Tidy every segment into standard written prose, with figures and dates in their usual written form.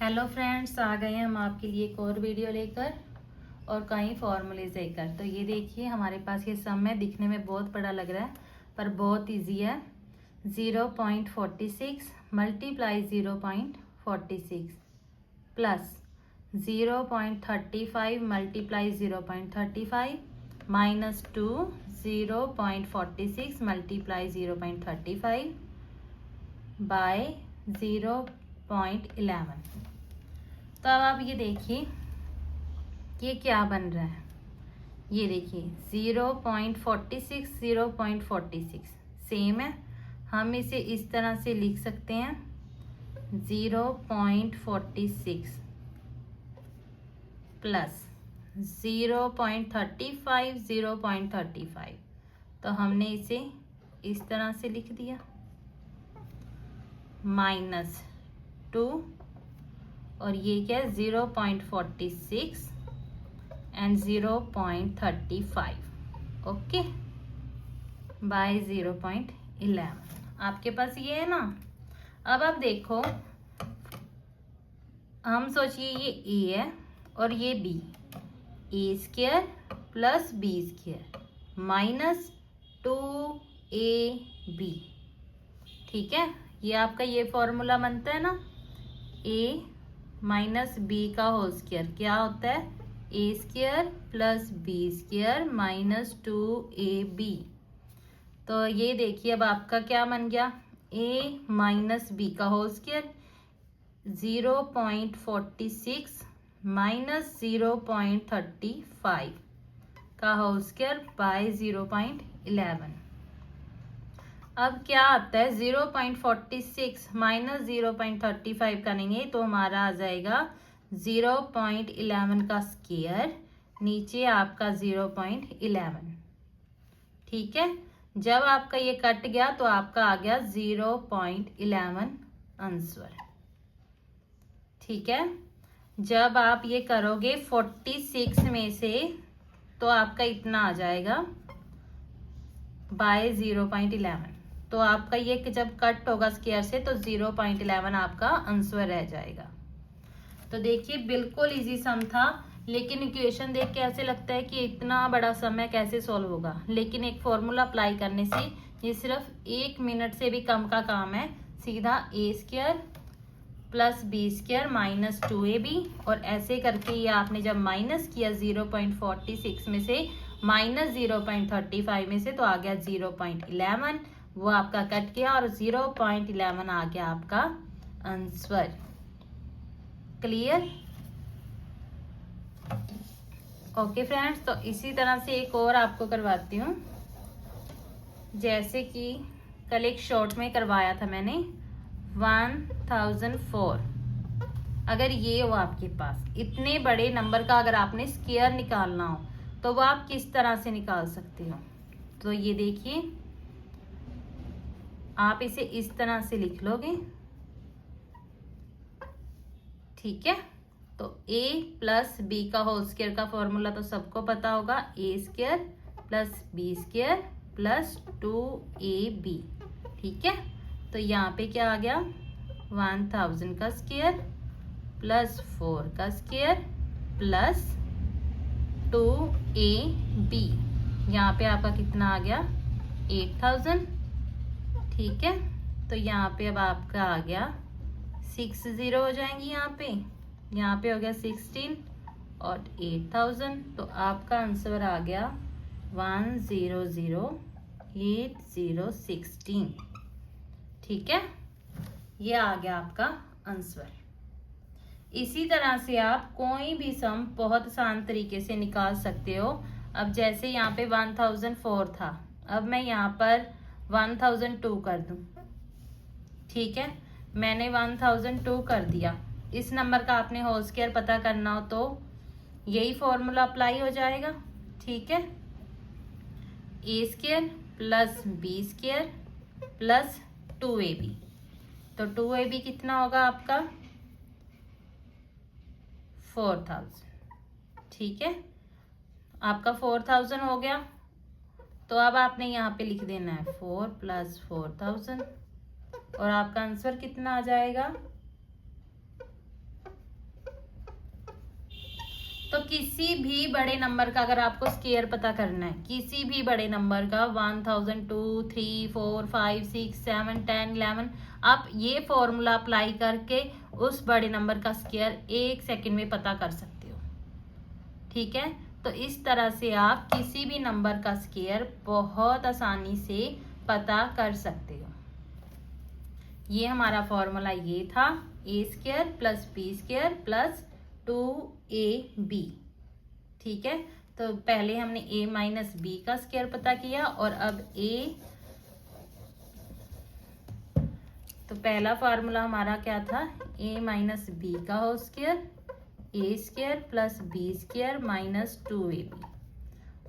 Hello friends, आ गए हैं हम आपके लिए एक और वीडियो लेकर और कई फॉर्मूलेज लेकर। तो ये देखिए हमारे पास ये सम है, दिखने में बहुत बड़ा लग रहा है पर बहुत इजी है। 0.46 multiply 0.46 plus 0.35 multiply 0.35 minus 2 0.46 multiply 0.35 by 0.11। तो अब आप ये देखिए ये क्या बन रहा है। ये देखिए 0.46 0.46 सेम है। हम इसे इस तरह से लिख सकते हैं 0.46 प्लस 0.35 0.35। तो हमने इसे इस तरह से लिख दिया माइनस 2 और ये क्या है 0.46 एंड 0.35 ओके बाय 0.11। आपके पास ये है ना। अब आप देखो, हम सोचिए ये ए है और ये b, a square plus b square minus 2ab। ठीक है, ये आपका ये फॉर्मूला बनता है ना, ए माइनस बी का होल स्क्वायर क्या होता है, a square plus b square minus 2ab। तो ये देखिए अब आपका क्या बन गया, ए माइनस बी का होल स्क्वायर 0.46 माइनस 0.35 का होल स्क्वायर बाय 0.11। अब क्या आता है 0.46 माइनस 0.35 करेंगे तो हमारा आ जाएगा 0.11 का स्क्वायर, नीचे आपका 0.11। ठीक है, जब आपका ये कट गया तो आपका आ गया 0.11 आंसर। ठीक है, जब आप ये करोगे 46 में से तो आपका इतना आ जाएगा बाय 0.11। तो आपका ये कि जब कट होगा स्क्वायर से तो 0.11 आपका आंसर रह जाएगा। तो देखिए बिल्कुल इजी सम था, लेकिन इक्वेशन देख के ऐसे लगता है कि इतना बड़ा सम है कैसे सॉल्व होगा, लेकिन एक फॉर्मूला अप्लाई करने से ये सिर्फ 1 मिनट से भी कम का काम है। सीधा a square plus b square minus 2ab और ऐसे करके ये आपने जब माइनस किया 0.46 में से माइनस 0.35 में से तो आ गया 0.11, वो आपका कट गया और 0.11 आ गया आपका आंसर। क्लियर? ओके फ्रेंड्स, तो इसी तरह से एक और आपको करवाती हूँ। जैसे कि कल एक शॉर्ट में करवाया था मैंने 1004। अगर ये हो आपके पास इतने बड़े नंबर का अगर आपने स्क्वायर निकालना हो तो वो आप किस तरह से निकाल सकते हो। तो ये देखिए आप इसे इस तरह से लिख लोगे। ठीक है, तो a प्लस बी का होल स्क्वायर का फॉर्मूला तो सबको पता होगा, a square plus b square plus 2ab। ठीक है, तो यहाँ पे क्या आ गया 1000 का स्क्वायर प्लस 4 का स्क्वायर प्लस 2ab। यहाँ पे आपका कितना आ गया 8000। ठीक है, तो यहाँ पे अब आपका आ गया 6 0 हो जाएंगी, यहाँ पे हो गया 16 और 8000। तो आपका आंसर आ गया 1008016। ठीक है, ये आ गया आपका आंसर। इसी तरह से आप कोई भी सम बहुत आसान तरीके से निकाल सकते हो। अब जैसे यहाँ पे 1004 था, अब मैं यहाँ पर 1002 कर दूं। ठीक है, मैंने 1002 कर दिया। इस नंबर का आपने होल स्क्वायर पता करना हो तो यही फॉर्मूला अप्लाई हो जाएगा। ठीक है, a square plus b square plus 2ab। तो 2ab कितना होगा आपका 4000। ठीक है, आपका 4000 हो गया। तो अब आपने यहाँ पे लिख देना है 4 प्लस 4000 और आपका आंसर कितना आ जाएगा तो किसी भी बड़े नंबर का अगर आपको स्क्वायर पता करना है, किसी भी बड़े नंबर का 1000, 2, 3, 4, 5, 6, 7, 10, 11, आप ये फॉर्मूला अप्लाई करके उस बड़े नंबर का स्क्वायर 1 सेकंड में पता कर सकते हो। ठीक है, तो इस तरह से आप किसी भी नंबर का स्क्वायर बहुत आसानी से पता कर सकते हो। ये हमारा फॉर्मूला ये था, a² + b² + 2ab। ठीक है, तो पहले हमने a - b का स्क्वायर पता किया और अब तो पहला फार्मूला हमारा क्या था, a - b का whole square, a² + b² - 2ab।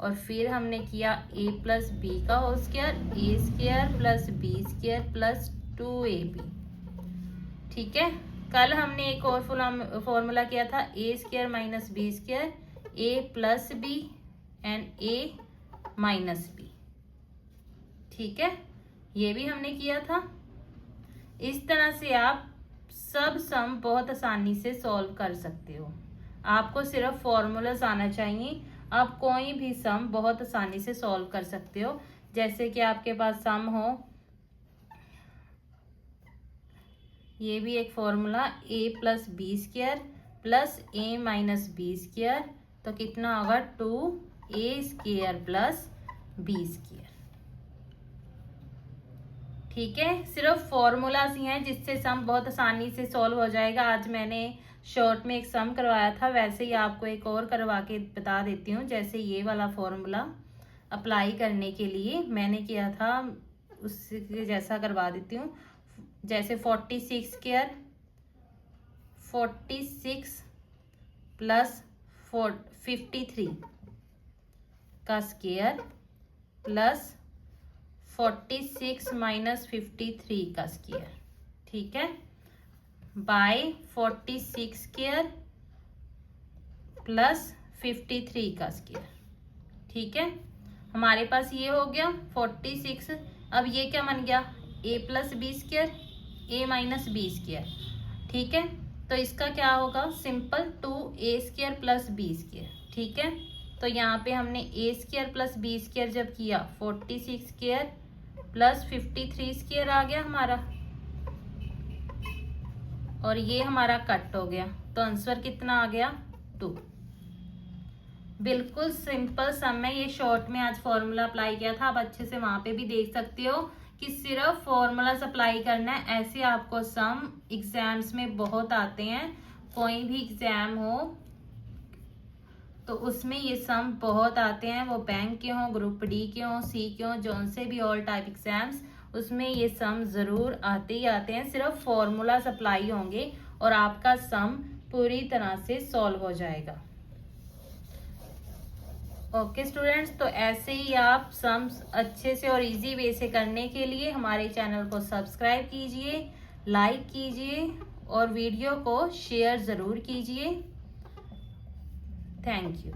और फिर हमने किया a + b का whole square, a² + b² + 2ab। ठीक है, कल हमने एक और फॉर्मूला किया था, a² - b² a + b and a - b। ठीक है, ये भी हमने किया था। इस तरह से आप सब सम बहुत आसानी से सॉल्व कर सकते हो। आपको सिर्फ फॉर्मूलाज आना चाहिए, आप कोई भी सम बहुत आसानी से सॉल्व कर सकते हो। जैसे कि आपके पास सम हो, ये भी एक formula, a + b² + a - b², तो कितना होगा 2a² + b²। ठीक है, सिर्फ फॉर्मूलाज ही हैं जिससे सम बहुत आसानी से सॉल्व हो जाएगा। आज मैंने शॉर्ट में एक सम करवाया था, वैसे ही आपको एक और करवा के बता देती हूँ। जैसे ये वाला फॉर्मूला अप्लाई करने के लिए मैंने किया था, उसके जैसा करवा देती हूँ। जैसे 46² + 53 का स्क्वायर प्लस 46 - 53 का स्क्वायर। ठीक है, बाय 46² + 53 का स्क्वायर। ठीक है, हमारे पास ये हो गया 46। अब ये क्या बन गया, a + b², a - b²। ठीक है, तो इसका क्या होगा, सिंपल 2a² + b²। ठीक है, तो यहाँ पे हमने a² + b² जब किया, 46² + 53² आ गया हमारा, और ये हमारा कट हो गया, तो आंसर कितना आ गया, 2। बिल्कुल सिंपल सम है। ये शॉर्ट में आज फॉर्मूला अप्लाई किया था, आप अच्छे से वहां पे भी देख सकते हो कि सिर्फ फॉर्मूला अप्लाई करना है। ऐसे आपको सम एग्जाम्स में बहुत आते हैं, कोई भी एग्जाम हो तो उसमें ये सम बहुत आते हैं, वो बैंक के हों, ग्रुप डी के हों, सी के हों, जोन से भी ऑल टाइप एग्जाम्स, उसमें ये सम जरूर आते ही आते हैं। सिर्फ फॉर्मूला अप्लाई होंगे और आपका सम पूरी तरह से सॉल्व हो जाएगा। ओके स्टूडेंट्स, तो ऐसे ही आप सम्स अच्छे से और इजी वे से करने के लिए हमारे चैनल को सब्सक्राइब कीजिए, लाइक कीजिए और वीडियो को शेयर ज़रूर कीजिए। Thank you.